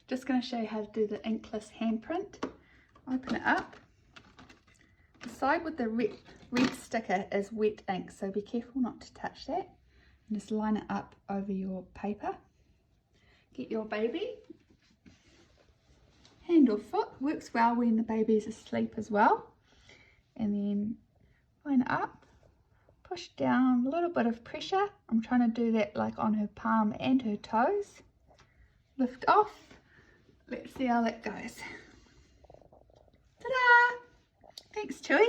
Just going to show you how to do the Inkless handprint. Open it up. The side with the red sticker is wet ink, so be careful not to touch that. And just line it up over your paper. Get your baby. Hand or foot, works well when the baby's asleep as well. And then line it up, push down, a little bit of pressure. I'm trying to do that like on her palm and her toes. Lift off. Let's see how that goes. Ta-da! Thanks, Chewy.